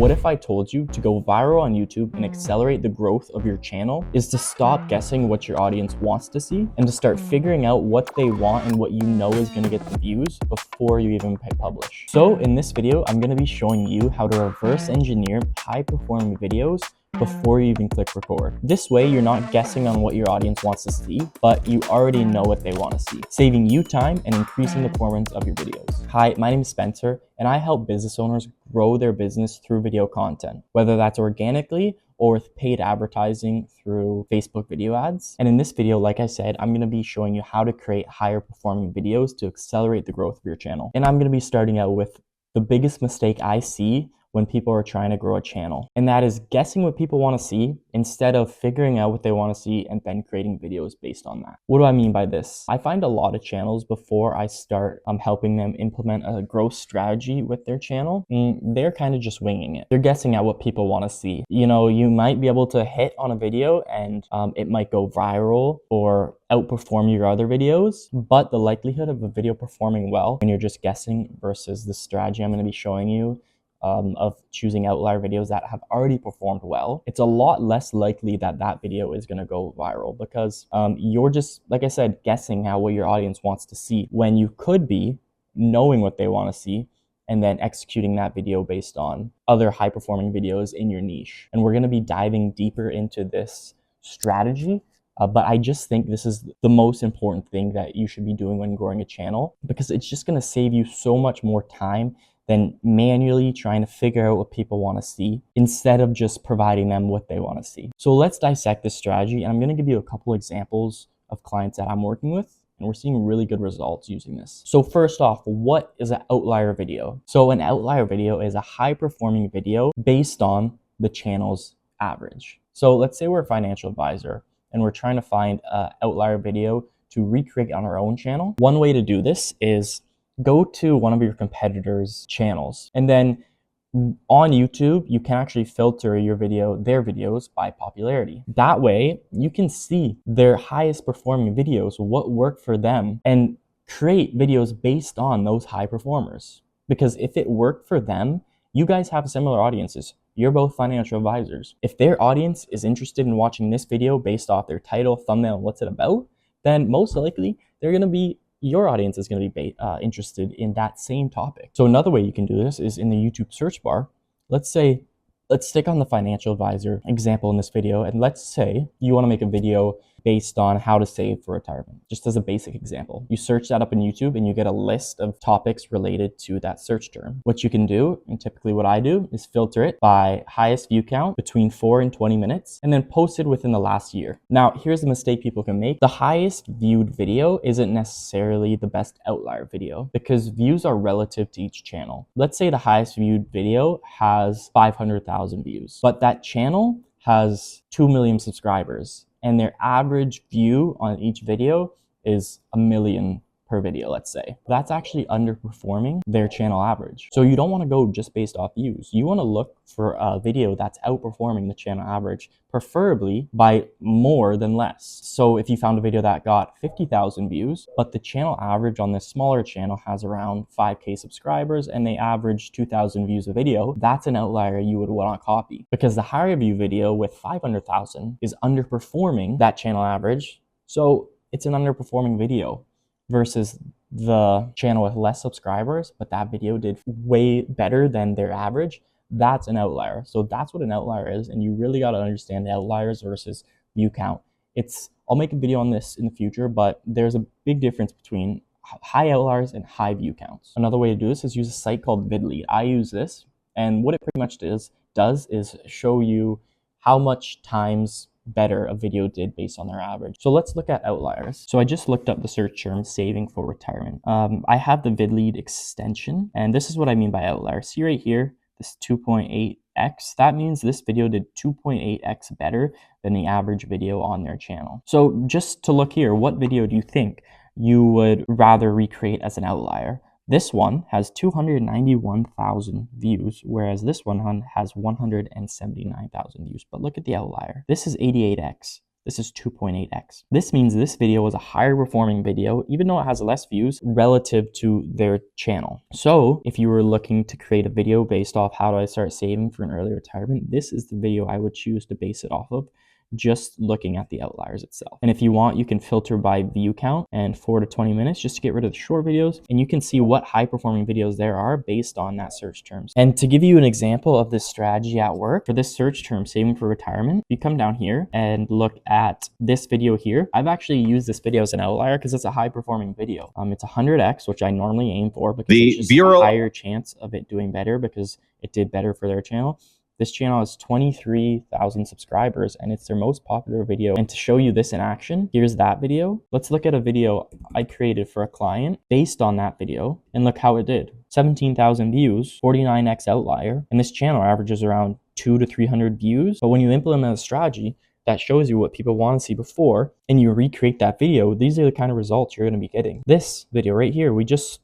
What if I told you to go viral on YouTube and accelerate the growth of your channel is to stop guessing what your audience wants to see and to start figuring out what they want and what you know is going to get the views before you even publish. So in this video, I'm going to be showing you how to reverse engineer high performing videos before you even click record. This way, you're not guessing on what your audience wants to see, but you already know what they want to see, saving you time and increasing the performance of your videos. Hi, my name is Spencer, and I help business owners grow their business through video content, whether that's organically or with paid advertising through Facebook video ads. And in this video, like I said, I'm going to be showing you how to create higher performing videos to accelerate the growth of your channel. And I'm going to be starting out with the biggest mistake I see when people are trying to grow a channel. And that is guessing what people want to see instead of figuring out what they want to see and then creating videos based on that. What do I mean by this? I find a lot of channels before I start helping them implement a growth strategy with their channel, they're kind of just winging it. They're guessing at what people want to see. You know, you might be able to hit on a video and it might go viral or outperform your other videos, but the likelihood of a video performing well when you're just guessing versus the strategy I'm going to be showing you of choosing outlier videos that have already performed well, it's a lot less likely that that video is going to go viral because you're just, like I said, guessing at what your audience wants to see when you could be knowing what they want to see and then executing that video based on other high performing videos in your niche. And we're going to be diving deeper into this strategy. But I just think this is the most important thing that you should be doing when growing a channel because it's just going to save you so much more time than manually trying to figure out what people want to see instead of just providing them what they want to see. So let's dissect this strategy, and I'm going to give you a couple examples of clients that I'm working with, and we're seeing really good results using this. So first off, what is an outlier video? So an outlier video is a high performing video based on the channel's average. So let's say we're a financial advisor and we're trying to find an outlier video to recreate on our own channel. One way to do this is go to one of your competitors' channels, and then on YouTube, you can actually filter their videos by popularity. That way, you can see their highest performing videos, what worked for them, and create videos based on those high performers. Because if it worked for them, you guys have similar audiences. You're both financial advisors. If their audience is interested in watching this video based off their title, thumbnail, and what's it about, then most likely your audience is going to be interested in that same topic. So another way you can do this is in the YouTube search bar. Let's stick on the financial advisor example in this video, and let's say you want to make a video based on how to save for retirement, just as a basic example. You search that up in YouTube and you get a list of topics related to that search term. What you can do, and typically what I do, is filter it by highest view count between 4 and 20 minutes, and then post it within the last year. Now, here's the mistake people can make. The highest viewed video isn't necessarily the best outlier video because views are relative to each channel. Let's say the highest viewed video has 500,000 views, but that channel has 2 million subscribers, and their average view on each video is 1 million per video, let's say. That's actually underperforming their channel average. So you don't want to go just based off views. You want to look for a video that's outperforming the channel average, preferably by more than less. So if you found a video that got 50,000 views, but the channel average on this smaller channel has around 5K subscribers and they average 2,000 views a video, that's an outlier you would want to copy. Because the higher view video with 500,000 is underperforming that channel average. So it's an underperforming video versus the channel with less subscribers, but that video did way better than their average. That's an outlier. So that's what an outlier is, and you really got to understand the outliers versus view count. I'll make a video on this in the future, but there's a big difference between high outliers and high view counts. Another way to do this is use a site called VidLead. I use this, and what it pretty much does is show you how much times better a video did based on their average. So let's look at outliers. So I just looked up the search term saving for retirement. I have the VidLead extension, and this is what I mean by outlier. See right here, this 2.8x, that means this video did 2.8x better than the average video on their channel. So just to look here, what video do you think you would rather recreate as an outlier? This one has 291,000 views, whereas this one has 179,000 views. But look at the outlier. This is 88x. This is 2.8x. This means this video was a higher performing video, even though it has less views relative to their channel. So if you were looking to create a video based off how do I start saving for an early retirement, this is the video I would choose to base it off of, just looking at the outliers itself. And if you want, you can filter by view count and 4 to 20 minutes just to get rid of the short videos. And you can see what high performing videos there are based on that search terms. And to give you an example of this strategy at work, for this search term, saving for retirement, you come down here and look at this video here. I've actually used this video as an outlier because it's a high performing video. It's 100x, which I normally aim for because it's just a higher chance of it doing better because it did better for their channel. This channel has 23,000 subscribers and it's their most popular video. And to show you this in action, here's that video. Let's look at a video I created for a client based on that video and look how it did. 17,000 views, 49x outlier, and this channel averages around 200 to 300 views. But when you implement a strategy that shows you what people want to see before and you recreate that video, these are the kind of results you're going to be getting. This video right here, we just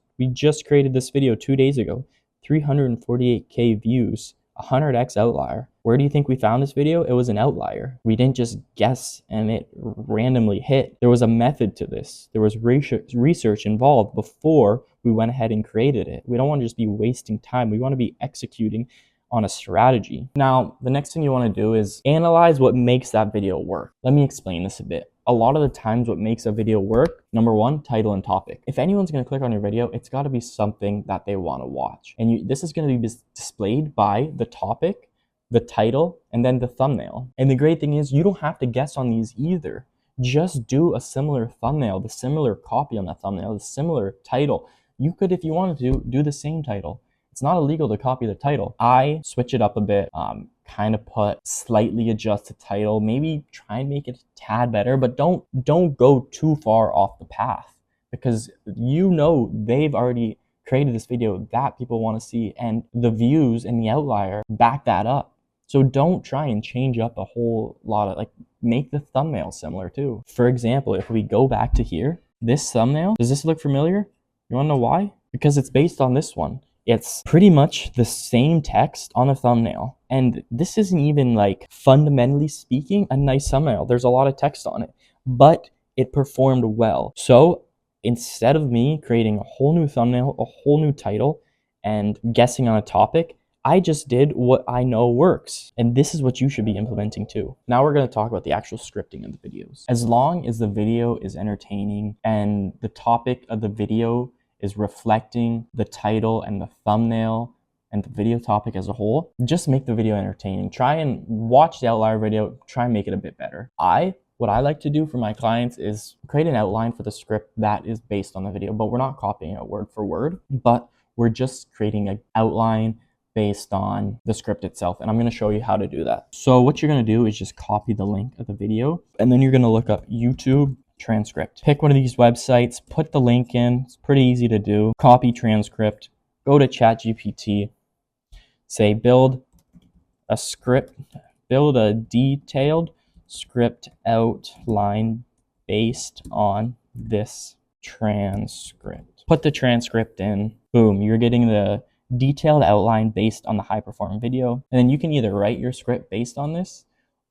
created this video 2 days ago, 348k views. 100x outlier. Where do you think we found this video? It was an outlier. We didn't just guess and it randomly hit. There was a method to this. There was research involved before we went ahead and created it. We don't want to just be wasting time. We want to be executing on a strategy. Now, the next thing you want to do is analyze what makes that video work. Let me explain this a bit. A lot of the times what makes a video work, number one, title and topic. If anyone's going to click on your video, it's got to be something that they want to watch. And this is going to be displayed by the topic, the title, and then the thumbnail. And the great thing is you don't have to guess on these either. Just do a similar thumbnail, the similar copy on that thumbnail, the similar title. You could, if you wanted to, do the same title. It's not illegal to copy the title. I switch it up a bit, kind of put slightly adjust the title, maybe try and make it a tad better, but don't go too far off the path because you know they've already created this video that people want to see and the views and the outlier back that up. So don't try and change up a whole lot of, make the thumbnail similar too. For example, if we go back to here, this thumbnail, does this look familiar? You wanna know why? Because it's based on this one. It's pretty much the same text on a thumbnail. And this isn't even fundamentally speaking a nice thumbnail. There's a lot of text on it, but it performed well. So instead of me creating a whole new thumbnail, a whole new title, and guessing on a topic, I just did what I know works. And this is what you should be implementing too. Now we're going to talk about the actual scripting of the videos. As long as the video is entertaining and the topic of the video is reflecting the title and the thumbnail and the video topic as a whole, just make the video entertaining. Try and watch the outlier video, try and make it a bit better. What I like to do for my clients is create an outline for the script that is based on the video, but we're not copying it word for word, but we're just creating an outline based on the script itself. And I'm going to show you how to do that. So what you're going to do is just copy the link of the video, and then you're going to look up YouTube transcript. Pick one of these websites, put the link in. It's pretty easy to do. Copy transcript, go to ChatGPT, say build a detailed script outline based on this transcript. Put the transcript in, boom, you're getting the detailed outline based on the high performing video. And then you can either write your script based on this,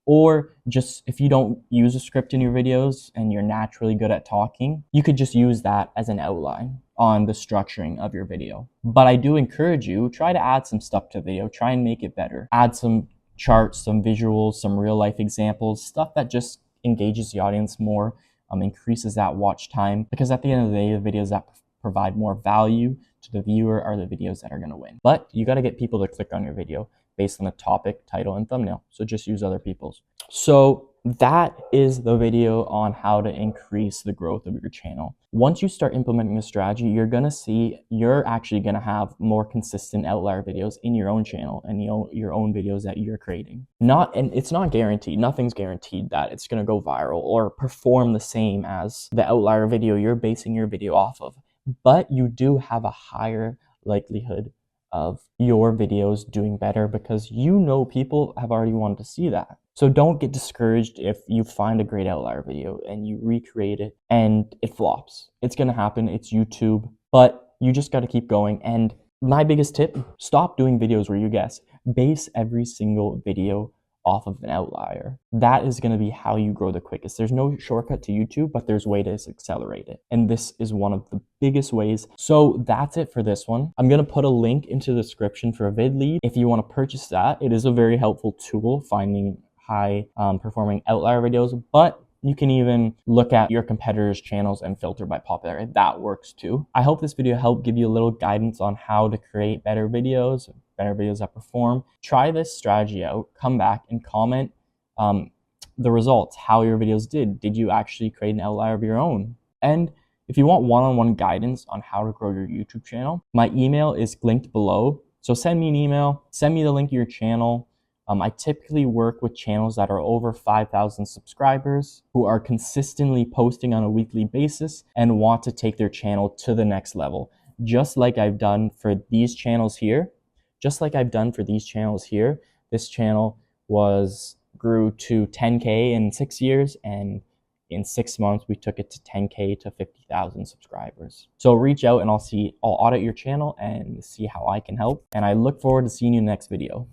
or just if you don't use a script in your videos and you're naturally good at talking, you could just use that as an outline on the structuring of your video. But I do encourage you, try to add some stuff to the video, try and make it better. Add some charts, some visuals, some real life examples, stuff that just engages the audience more, increases that watch time, because at the end of the day, the videos that provide more value to the viewer are the videos that are going to win. But you got to get people to click on your video based on the topic, title, and thumbnail. So just use other people's. So that is the video on how to increase the growth of your channel. Once you start implementing the strategy, you're gonna see you're actually gonna have more consistent outlier videos in your own channel and your own videos that you're creating. And it's not guaranteed, nothing's guaranteed that it's gonna go viral or perform the same as the outlier video you're basing your video off of. But you do have a higher likelihood of your videos doing better because you know people have already wanted to see that. So don't get discouraged if you find a great outlier video and you recreate it and it flops. It's gonna happen, it's YouTube, but you just gotta keep going. And my biggest tip, stop doing videos where you guess. Base every single video off of an outlier. That is going to be how you grow the quickest. There's no shortcut to YouTube, but there's ways to accelerate it. And this is one of the biggest ways. So that's it for this one. I'm going to put a link into the description for a vid lead. If you want to purchase that, it is a very helpful tool finding high performing outlier videos, but you can even look at your competitors' channels and filter by popularity. That works too. I hope this video helped give you a little guidance on how to create better videos that perform. Try this strategy out, come back and comment the results, how your videos did. Did you actually create an outlier of your own? And if you want one-on-one guidance on how to grow your YouTube channel, my email is linked below. So send me an email, send me the link to your channel. I typically work with channels that are over 5,000 subscribers who are consistently posting on a weekly basis and want to take their channel to the next level. Just like I've done for these channels here. This channel grew to 10K in 6 years, and in 6 months we took it to 10K to 50,000 subscribers. So reach out and I'll audit your channel and see how I can help. And I look forward to seeing you in the next video.